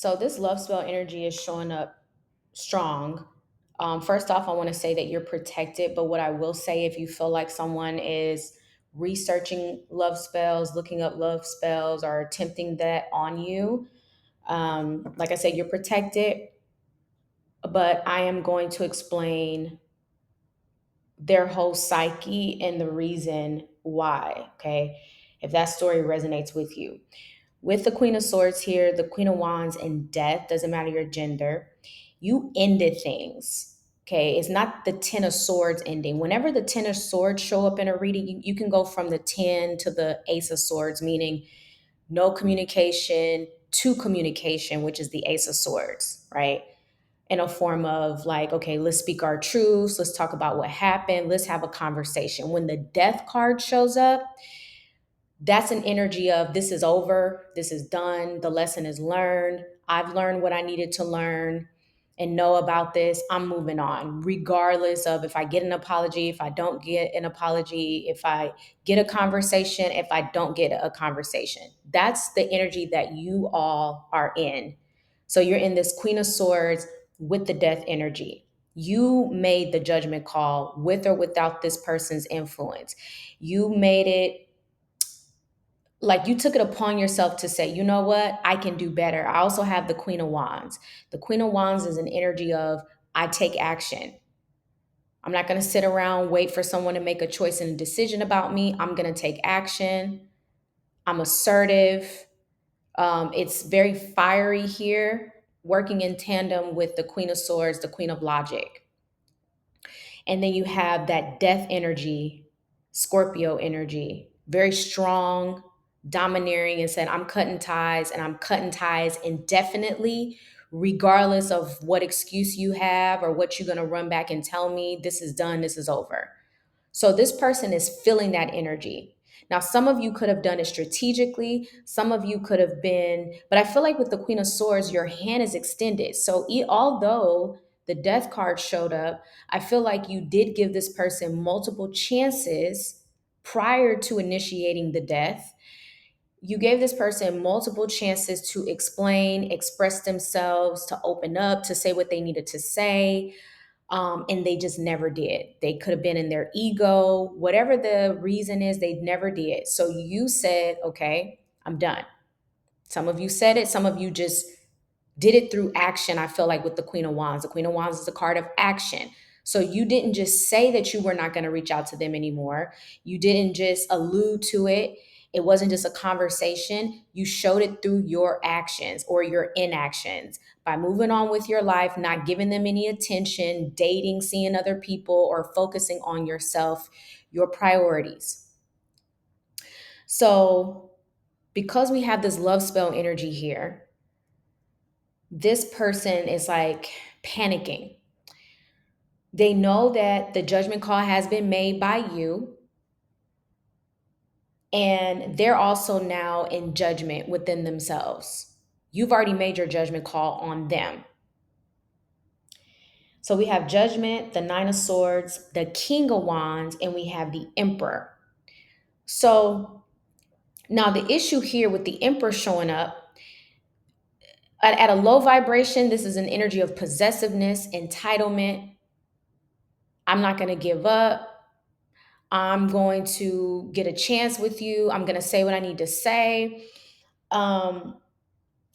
So this love spell energy is showing up strong. First off, I want to say that you're protected. But what I will say, if you feel like someone is researching love spells, looking up love spells, or attempting that on you, like I said, you're protected. But I am going to explain their whole psyche and the reason why. Okay. If that story resonates with you. With the Queen of Swords here, the Queen of Wands, and death, doesn't matter your gender, you ended things. Okay, it's not the Ten of Swords ending. Whenever the Ten of Swords show up in a reading, you can go from the 10 to the Ace of Swords, meaning no communication to communication, which is the Ace of Swords, right? In a form of like, okay, let's speak our truths, let's talk about what happened, let's have a conversation. When the Death card shows up, that's an energy of this is over, this is done, the lesson is learned, I've learned what I needed to learn and know about this, I'm moving on, regardless of if I get an apology, if I don't get an apology, if I get a conversation, if I don't get a conversation. That's the energy that you all are in. So you're in this Queen of Swords with the death energy. You made the judgment call with or without this person's influence. You made it like you took it upon yourself to say, you know what, I can do better. I also have the Queen of Wands. The Queen of Wands is an energy of I take action. I'm not going to sit around, wait for someone to make a choice and a decision about me. I'm going to take action. I'm assertive. It's very fiery here, working in tandem with the Queen of Swords, the Queen of Logic. And then you have that death energy, Scorpio energy, very strong, domineering, and said, I'm cutting ties and I'm cutting ties indefinitely, regardless of what excuse you have or what you're going to run back and tell me. This is done, this is over. So this person is feeling that energy. Now, some of you could have done it strategically. Some of you could have been, but I feel like with the Queen of Swords, your hand is extended. So although the death card showed up, I feel like you did give this person multiple chances prior to initiating the death. You gave this person multiple chances to explain, express themselves, to open up, to say what they needed to say, and they just never did. They could have been in their ego, whatever the reason is, they never did. So you said, okay, I'm done. Some of you said it, some of you just did it through action. I feel like with the Queen of Wands. The Queen of Wands is a card of action. So you didn't just say that you were not going to reach out to them anymore. You didn't just allude to it. It wasn't just a conversation. You showed it through your actions or your inactions by moving on with your life, not giving them any attention, dating, seeing other people, or focusing on yourself, your priorities. So, because we have this love spell energy here, this person is like panicking. They know that the judgment call has been made by you, and they're also now in judgment within themselves. You've already made your judgment call on them. So we have judgment, the Nine of Swords, the King of Wands, and we have the Emperor. So now the issue here with the Emperor showing up at a low vibration, this is an energy of possessiveness, entitlement. I'm not going to give up. I'm going to get a chance with you. I'm going to say what I need to say. Um,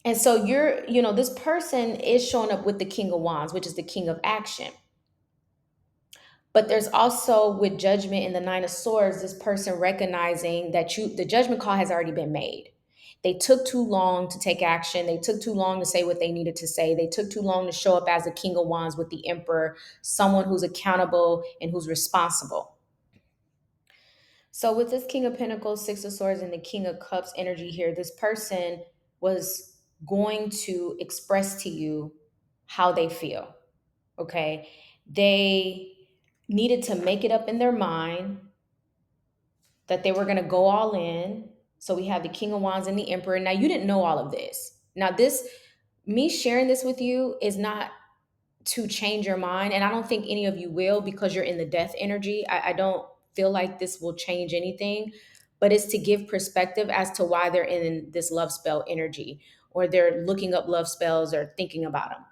and so this person is showing up with the King of Wands, which is the King of Action. But there's also with judgment in the Nine of Swords, this person recognizing that the judgment call has already been made. They took too long to take action. They took too long to say what they needed to say. They took too long to show up as the King of Wands with the Emperor, someone who's accountable and who's responsible. So with this King of Pentacles, Six of Swords, and the King of Cups energy here, this person was going to express to you how they feel. Okay. They needed to make it up in their mind that they were going to go all in. So we have the King of Wands and the Emperor. Now, you didn't know all of this. Now, me sharing this with you is not to change your mind. And I don't think any of you will, because you're in the death energy. I don't feel like this will change anything, but it's to give perspective as to why they're in this love spell energy. or they're looking up love spells or thinking about them.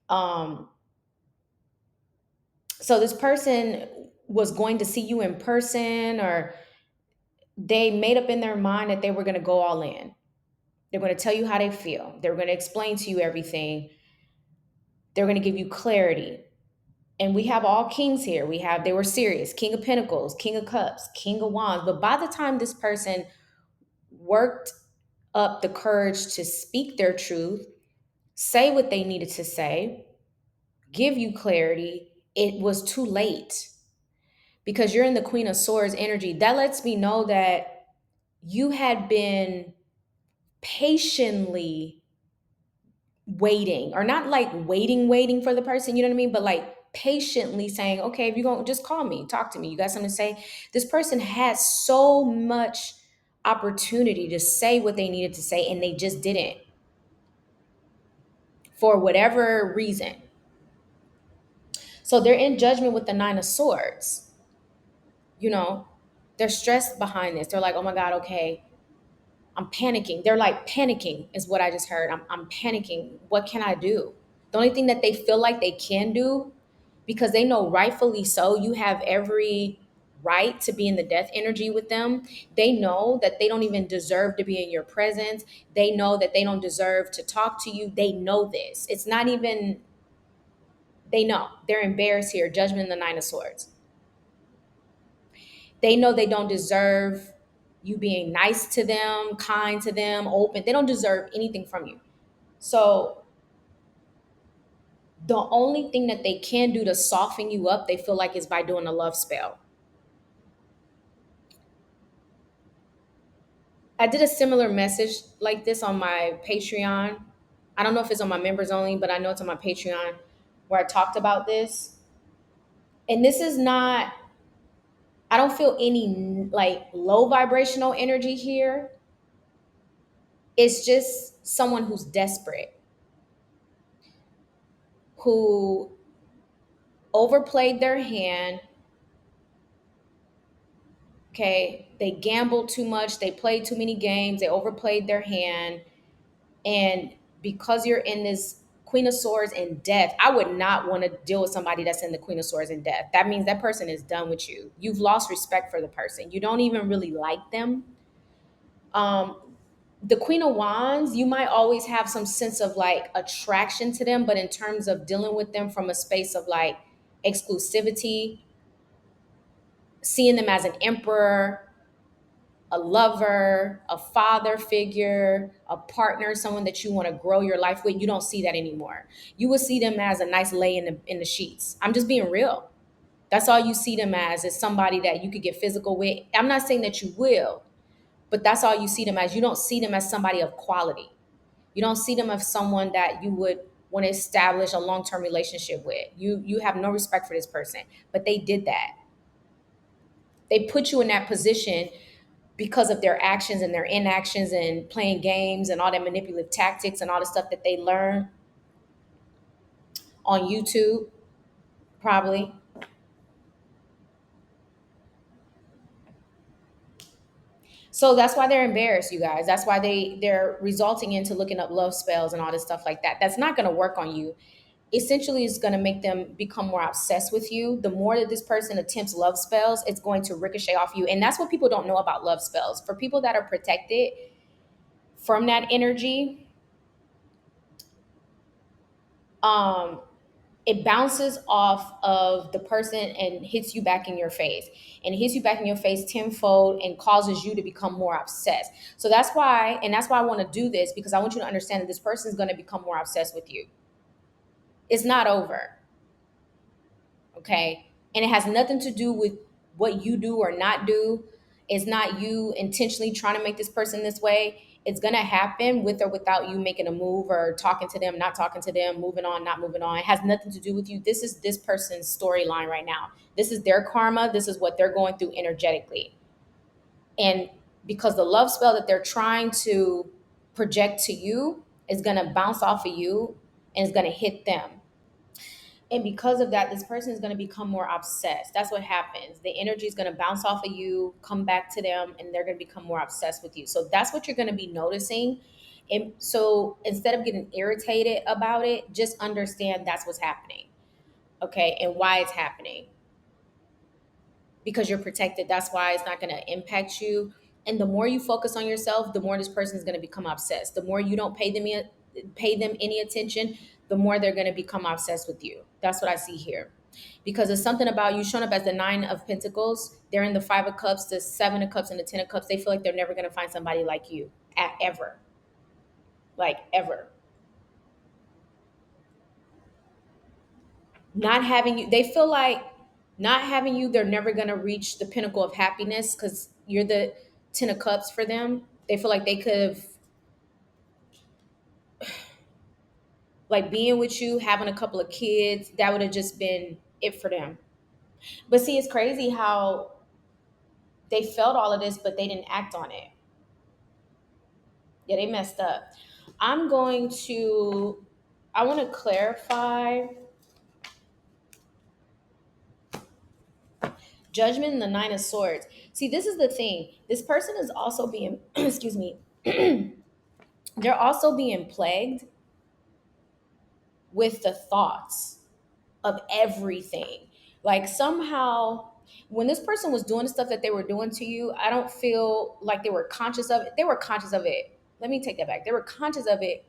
Um, so this person was going to see you in person, or they made up in their mind that they were going to go all in. They're going to tell you how they feel. They're going to explain to you everything. They're going to give you clarity. And we have all kings here. They were serious: King of Pentacles, King of Cups, King of Wands. But by the time this person worked up the courage to speak their truth, say what they needed to say, give you clarity, it was too late, because you're in the Queen of Swords energy. That lets me know that you had been patiently waiting, or not like waiting for the person, you know what I mean? But like patiently saying, okay, if you're going, just call me, talk to me. You got something to say? This person had so much opportunity to say what they needed to say, and they just didn't, for whatever reason. So they're in judgment with the Nine of Swords. You know, they're stressed behind this. They're like, oh my God, okay, I'm panicking. They're like panicking, is what I just heard. I'm panicking. What can I do? The only thing that they feel like they can do, because they know rightfully so, you have every right to be in the death energy with them. They know that they don't even deserve to be in your presence. They know that they don't deserve to talk to you. They know this. It's not even, they know. They're embarrassed here. Judgment in the Nine of Swords. They know they don't deserve you being nice to them, kind to them, open. They don't deserve anything from you. So the only thing that they can do to soften you up, they feel like, is by doing a love spell. I did a similar message like this on my Patreon. I don't know if it's on my members only, but I know it's on my Patreon, where I talked about this. And this is not, I don't feel any like low vibrational energy here. It's just someone who's desperate, who overplayed their hand. Okay, they gambled too much, they played too many games, they overplayed their hand. And because you're in this Queen of Swords and death, I would not want to deal with somebody that's in the Queen of Swords and death. That means that person is done with you. You've lost respect for the person. You don't even really like them. Um, the Queen of Wands, you might always have some sense of like attraction to them, but in terms of dealing with them from a space of like exclusivity, seeing them as an emperor, a lover, a father figure, a partner, someone that you want to grow your life with, you don't see that anymore. You would see them as a nice lay in the sheets. I'm just being real. That's all you see them as, is somebody that you could get physical with. I'm not saying that you will, but that's all you see them as. You don't see them as somebody of quality. You don't see them as someone that you would want to establish a long-term relationship with. You have no respect for this person, but they did that. They put you in that position because of their actions and their inactions and playing games and all that manipulative tactics and all the stuff that they learn on YouTube, probably. So that's why they're embarrassed, you guys. That's why they're resulting into looking up love spells and all this stuff like that. That's not going to work on you. Essentially, it's going to make them become more obsessed with you. The more that this person attempts love spells, it's going to ricochet off you. And that's what people don't know about love spells. For people that are protected from that energy, um, it bounces off of the person and hits you back in your face, and it hits you back in your face tenfold and causes you to become more obsessed. So that's why I want to do this, because I want you to understand that this person is going to become more obsessed with you. It's not over. Okay. And it has nothing to do with what you do or not do. It's not you intentionally trying to make this person this way. It's going to happen with or without you making a move or talking to them, not talking to them, moving on, not moving on. It has nothing to do with you. This is this person's storyline right now. This is their karma. This is what they're going through energetically. And because the love spell that they're trying to project to you is going to bounce off of you and is going to hit them. And because of that, this person is going to become more obsessed. That's what happens. The energy is going to bounce off of you, come back to them, and they're going to become more obsessed with you. So that's what you're going to be noticing so instead of getting irritated about it, just understand that's what's happening, okay, and why it's happening, because you're protected. That's why it's not going to impact you. And the more you focus on yourself, the more this person is going to become obsessed. The more you don't pay them any attention, the more they're going to become obsessed with you. That's what I see here. Because it's something about you showing up as the 9 of Pentacles. They're in the 5 of Cups, the 7 of Cups, and the 10 of Cups. They feel like they're never going to find somebody like you, ever, like ever. Not having you, they feel like not having you, they're never going to reach the pinnacle of happiness because you're the 10 of Cups for them. They feel like they could have, like, being with you, having a couple of kids, that would have just been it for them. But see, it's crazy how they felt all of this, but they didn't act on it. Yeah, they messed up. I'm going to, I want to clarify Judgment and the 9 of Swords. See, this is the thing. This person is also being, excuse me, they're also being plagued with the thoughts of everything. Like somehow, when this person was doing the stuff that they were doing to you, I don't feel like they were conscious of it. They were conscious of it. Let me take that back. They were conscious of it,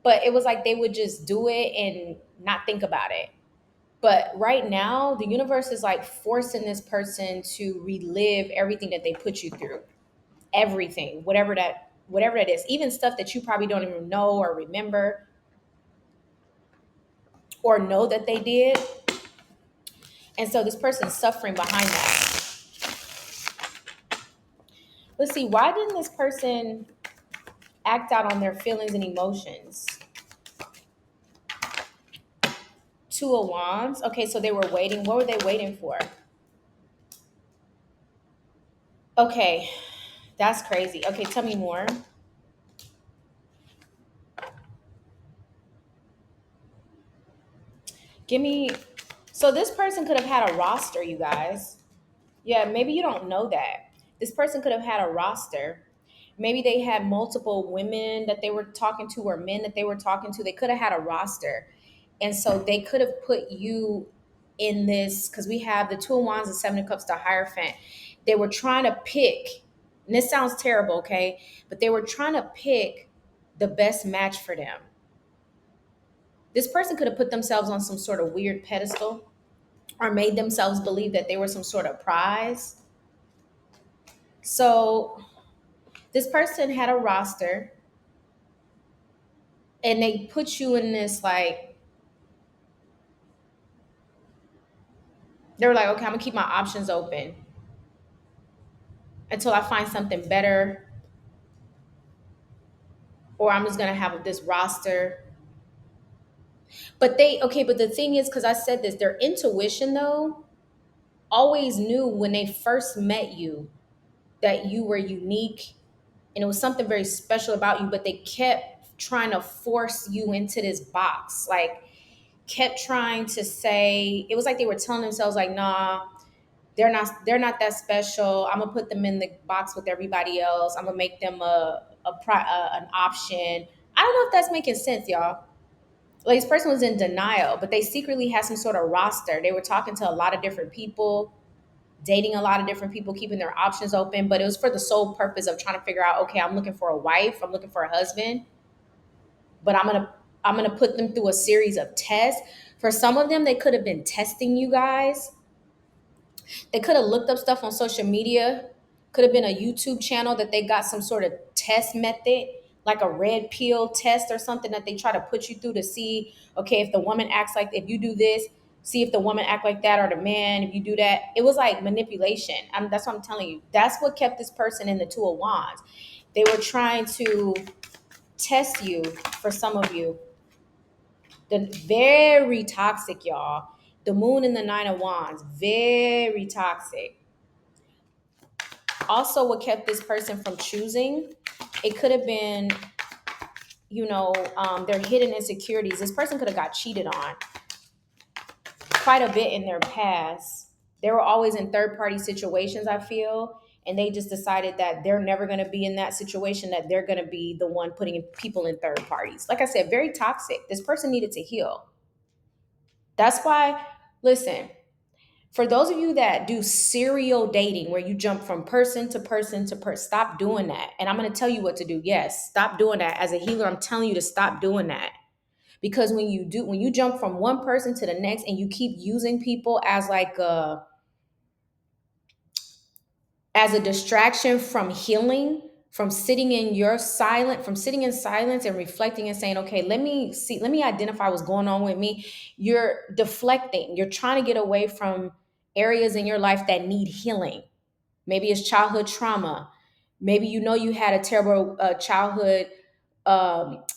but it was like they would just do it and not think about it. But right now, the universe is like forcing this person to relive everything that they put you through. Everything, whatever that is, even stuff that you probably don't even know or remember or know that they did. And so this person's suffering behind that. Let's see, why didn't this person act out on their feelings and emotions? 2 of Wands. Okay, so they were waiting. What were they waiting for? Okay, that's crazy. Okay, tell me more. Give me. So this person could have had a roster, you guys. Yeah, maybe you don't know that. This person could have had a roster. Maybe they had multiple women that they were talking to or men that they were talking to. They could have had a roster. And so they could have put you in this, because we have the 2 of Wands and 7 of Cups, the Hierophant. They were trying to pick, and this sounds terrible, okay? But they were trying to pick the best match for them. This person could have put themselves on some sort of weird pedestal or made themselves believe that they were some sort of prize. So this person had a roster and they put you in this, like, they were like, okay, I'm gonna keep my options open until I find something better, or I'm just gonna have this roster. But but the thing is, because I said this, their intuition though always knew when they first met you that you were unique and it was something very special about you, but they kept trying to force you into this box. Like, kept trying to say, it was like they were telling themselves, like, nah, they're not that special. I'm gonna put them in the box with everybody else. I'm gonna make them an option. I don't know if that's making sense, y'all. Like, this person was in denial, but they secretly had some sort of roster. They were talking to a lot of different people, dating a lot of different people, keeping their options open, but it was for the sole purpose of trying to figure out, okay, I'm looking for a wife, I'm looking for a husband, but I'm gonna put them through a series of tests. For some of them, they could have been testing you guys. They could have looked up stuff on social media. Could have been a YouTube channel that they got some sort of test method, like a red pill test or something that they try to put you through to see, okay, if the woman acts like, if you do this, see if the woman act like that, or the man, if you do that. It was like manipulation. That's what I'm telling you. That's what kept this person in the 2 of Wands. They were trying to test you. For some of you, the very toxic, y'all. The moon and the 9 of Wands, very toxic. Also, what kept this person from choosing, it could have been, their hidden insecurities. This person could have got cheated on quite a bit in their past. They were always in third party situations, I feel. and they just decided that they're never going to be in that situation, that they're going to be the one putting people in third parties. Like I said, very toxic. This person needed to heal. That's why, listen, for those of you that do serial dating where you jump from person to person to person, stop doing that. And I'm going to tell you what to do. Yes, stop doing that. As a healer, I'm telling you to stop doing that. Because when you jump from one person to the next and you keep using people as like a distraction from healing, from sitting in silence and reflecting and saying, okay, let me identify what's going on with me. You're deflecting. You're trying to get away from areas in your life that need healing. Maybe it's childhood trauma. Maybe you had a terrible childhood.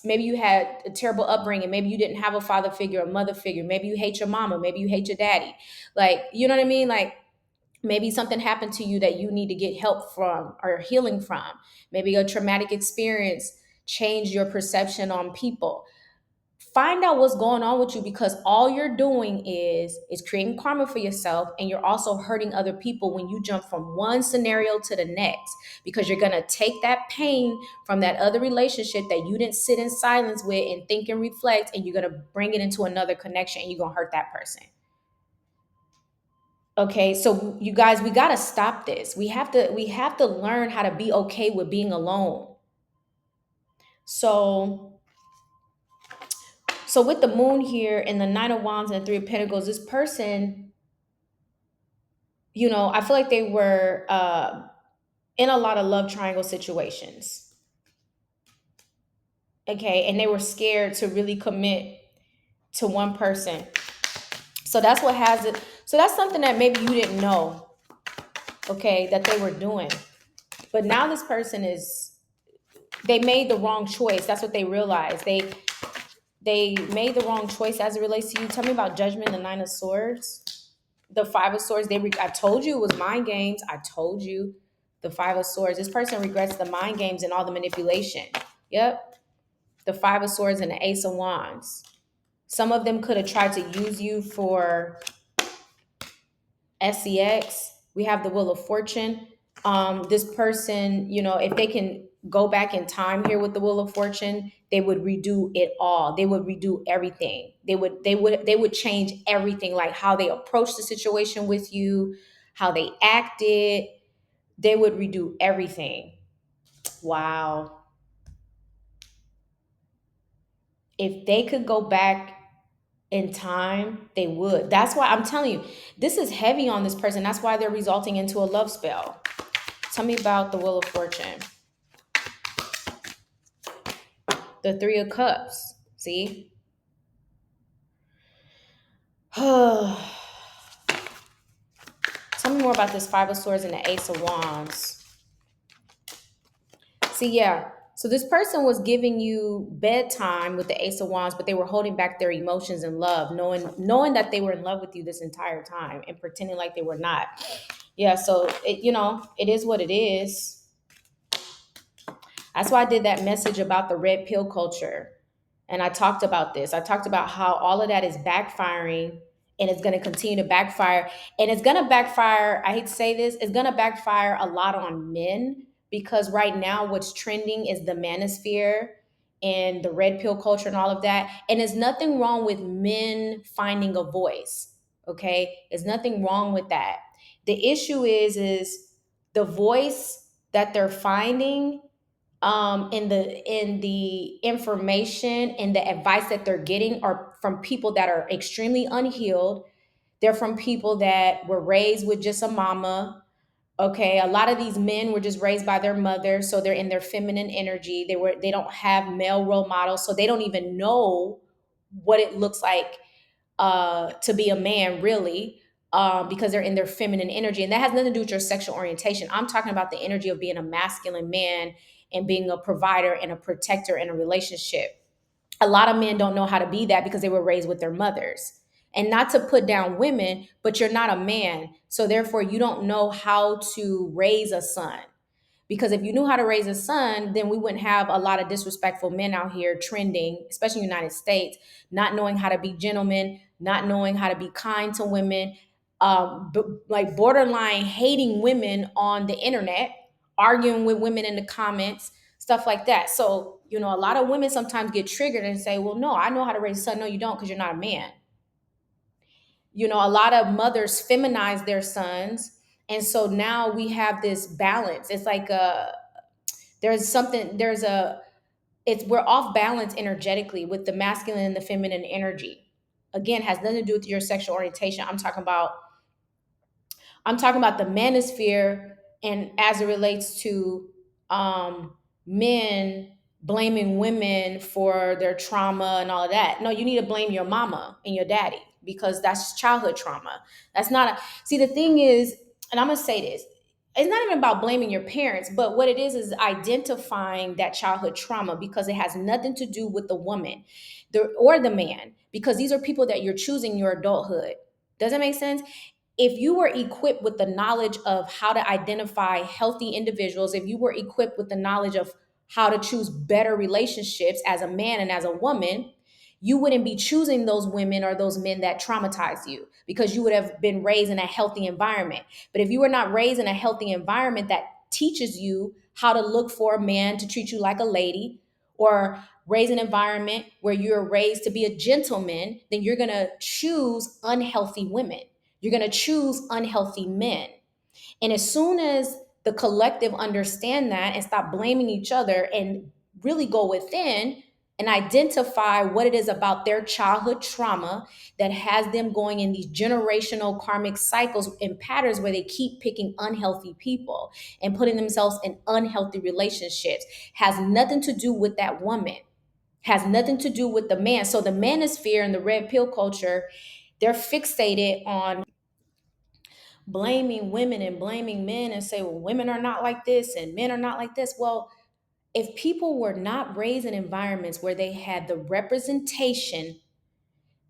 Maybe you had a terrible upbringing. Maybe you didn't have a father figure, a mother figure. Maybe you hate your mama. Maybe you hate your daddy. Like, you know what I mean? Like, maybe something happened to you that you need to get help from or healing from. Maybe a traumatic experience changed your perception on people. Find out what's going on with you, because all you're doing is creating karma for yourself, and you're also hurting other people when you jump from one scenario to the next, because you're going to take that pain from that other relationship that you didn't sit in silence with and think and reflect, and you're going to bring it into another connection, and you're going to hurt that person. Okay, so you guys, we got to stop this. We have to learn how to be okay with being alone. So with the moon here and the 9 of Wands and the 3 of Pentacles, this person, I feel like they were in a lot of love triangle situations. Okay, and they were scared to really commit to one person. So that's what has it. So that's something that maybe you didn't know, okay, that they were doing. But now this person they made the wrong choice. That's what they realized. They made the wrong choice as it relates to you. Tell me about Judgment, the 9 of Swords, the 5 of Swords. I told you it was mind games. I told you the 5 of Swords. This person regrets the mind games and all the manipulation. Yep. The 5 of Swords and the Ace of Wands. Some of them could have tried to use you for sex. We have the Wheel of Fortune. This person, if they can go back in time here with the Wheel of Fortune, they would redo it all. They would redo everything. They would change everything, like how they approached the situation with you, how they acted. They would redo everything. Wow. If they could go back in time, they would. That's why I'm telling you, this is heavy on this person. That's why they're resulting into a love spell. Tell me about the Wheel of Fortune. The 3 of Cups. See? Tell me more about this 5 of Swords and the Ace of Wands. See, yeah. So this person was giving you bedtime with the Ace of Wands, but they were holding back their emotions and love, knowing that they were in love with you this entire time and pretending like they were not. Yeah, so it is what it is. That's why I did that message about the red pill culture. And I talked about this. I talked about how all of that is backfiring, and it's going to continue to backfire. And it's going to backfire. I hate to say this, it's going to backfire a lot on men, because right now what's trending is the manosphere and the red pill culture and all of that. And there's nothing wrong with men finding a voice. Okay. There's nothing wrong with that. The issue is the voice that they're finding, in the information and the advice that they're getting, are from people that are extremely unhealed. They're from people that were raised with just a mama. Okay, a lot of these men were just raised by their mother, so they're in their feminine energy. They don't have male role models, so they don't even know what it looks like to be a man, really, because they're in their feminine energy. And that has nothing to do with your sexual orientation. I'm talking about the energy of being a masculine man and being a provider and a protector in a relationship. A lot of men don't know how to be that because they were raised with their mothers. And not to put down women, but you're not a man. So therefore, you don't know how to raise a son. Because if you knew how to raise a son, then we wouldn't have a lot of disrespectful men out here trending, especially in the United States, not knowing how to be gentlemen, not knowing how to be kind to women. like borderline hating women on the internet, arguing with women in the comments, stuff like that. So, a lot of women sometimes get triggered and say, well, no, I know how to raise a son. No, you don't, because you're not a man. A lot of mothers feminize their sons. And so now we have this balance. It's like there's something, there's a, it's, we're off balance energetically with the masculine and the feminine energy. Again, has nothing to do with your sexual orientation. I'm talking about the manosphere, and as it relates to men blaming women for their trauma and all of that. No, you need to blame your mama and your daddy, because that's childhood trauma. That's not a see. The thing is, and I'm gonna say this. It's not even about blaming your parents, but what it is identifying that childhood trauma, because it has nothing to do with the woman or the man, because these are people that you're choosing your adulthood. Does that make sense? If you were equipped with the knowledge of how to identify healthy individuals, if you were equipped with the knowledge of how to choose better relationships as a man and as a woman, you wouldn't be choosing those women or those men that traumatize you, because you would have been raised in a healthy environment. But if you were not raised in a healthy environment that teaches you how to look for a man to treat you like a lady, or raise an environment where you're raised to be a gentleman, then you're going to choose unhealthy women. You're going to choose unhealthy men. And as soon as the collective understand that and stop blaming each other and really go within and identify what it is about their childhood trauma that has them going in these generational karmic cycles and patterns where they keep picking unhealthy people and putting themselves in unhealthy relationships, has nothing to do with that woman, has nothing to do with the man. So the manosphere and the red pill culture, they're fixated on blaming women and blaming men and say, well, women are not like this and men are not like this. Well, if people were not raised in environments where they had the representation,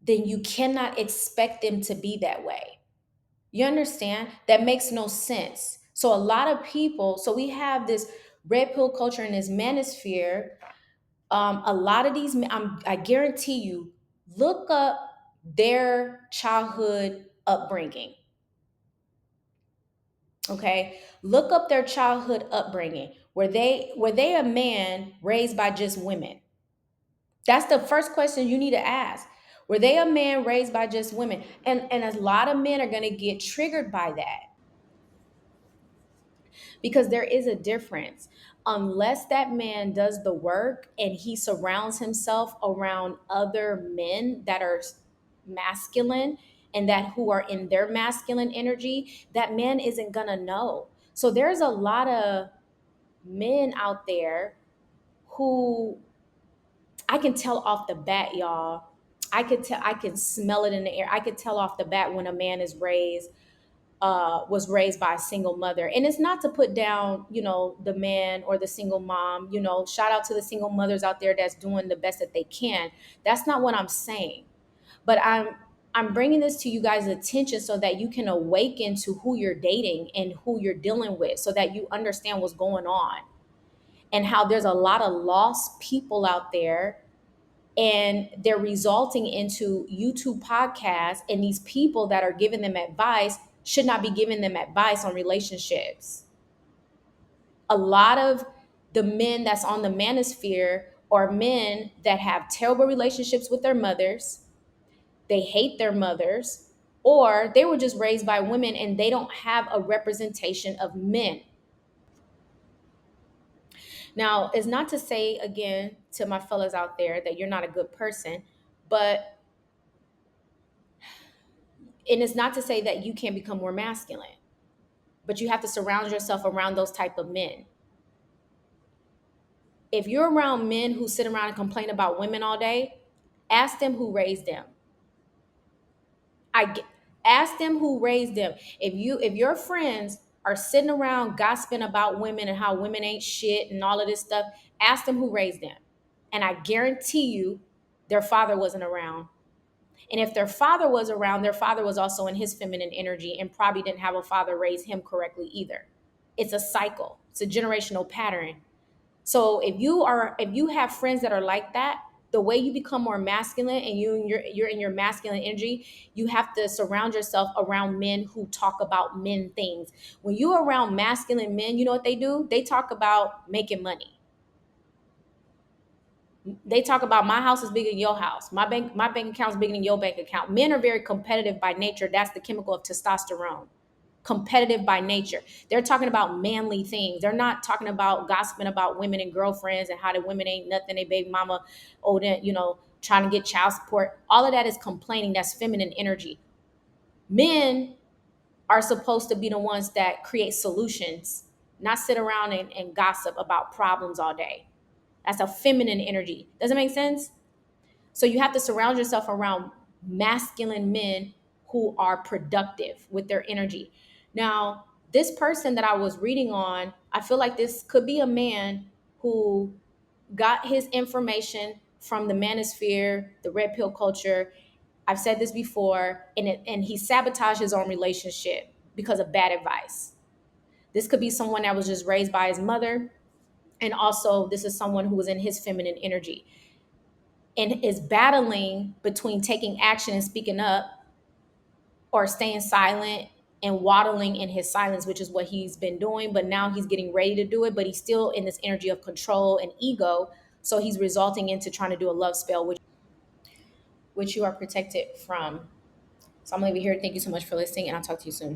then you cannot expect them to be that way. You understand? That makes no sense. So a lot of people, so we have this red pill culture and this manosphere. A lot of these, I guarantee you, look up their childhood upbringing. Okay, look up their childhood upbringing. Were they a man raised by just women? That's the first question you need to ask. Were they a man raised by just women? And a lot of men are going to get triggered by that, because there is a difference. Unless that man does the work and he surrounds himself around other men that are masculine and that who are in their masculine energy, that man isn't gonna know. So there's a lot of men out there who, I can tell off the bat, y'all. I can smell it in the air. I could tell off the bat when a man is raised was raised by a single mother. And it's not to put down, the man or the single mom. Shout out to the single mothers out there that's doing the best that they can. That's not what I'm saying. But I'm bringing this to you guys' attention so that you can awaken to who you're dating and who you're dealing with, so that you understand what's going on and how there's a lot of lost people out there, and they're resulting into YouTube podcasts, and these people that are giving them advice should not be giving them advice on relationships. A lot of the men that's on the manosphere are men that have terrible relationships with their mothers. They hate their mothers, or they were just raised by women and they don't have a representation of men. Now, it's not to say, again, to my fellas out there, that you're not a good person, but and it's not to say that you can't become more masculine, but you have to surround yourself around those type of men. If you're around men who sit around and complain about women all day, ask them who raised them. Ask them who raised them. If your friends are sitting around gossiping about women and how women ain't shit and all of this stuff, ask them who raised them. And I guarantee you their father wasn't around. And if their father was around, their father was also in his feminine energy and probably didn't have a father raise him correctly either. It's a cycle. It's a generational pattern. So if you have friends that are like that, the way you become more masculine and you're in your masculine energy, you have to surround yourself around men who talk about men things. When you're around masculine men, you know what they do? They talk about making money. They talk about my house is bigger than your house. My bank account is bigger than your bank account. Men are very competitive by nature. That's the chemical of testosterone. Competitive by nature. They're talking about manly things. They're not talking about gossiping about women and girlfriends and how the women ain't nothing. They baby mama, oh, then, trying to get child support. All of that is complaining. That's feminine energy. Men are supposed to be the ones that create solutions, not sit around and gossip about problems all day. That's a feminine energy. Does it make sense? So you have to surround yourself around masculine men who are productive with their energy. Now, this person that I was reading on, I feel like this could be a man who got his information from the manosphere, the red pill culture. I've said this before, and he sabotaged his own relationship because of bad advice. This could be someone that was just raised by his mother, and also this is someone who was in his feminine energy and is battling between taking action and speaking up or staying silent and waddling in his silence, which is what he's been doing. But now he's getting ready to do it, but he's still in this energy of control and ego. So he's resulting into trying to do a love spell, which you are protected from. So I'm gonna leave it here. Thank you so much for listening, and I'll talk to you soon.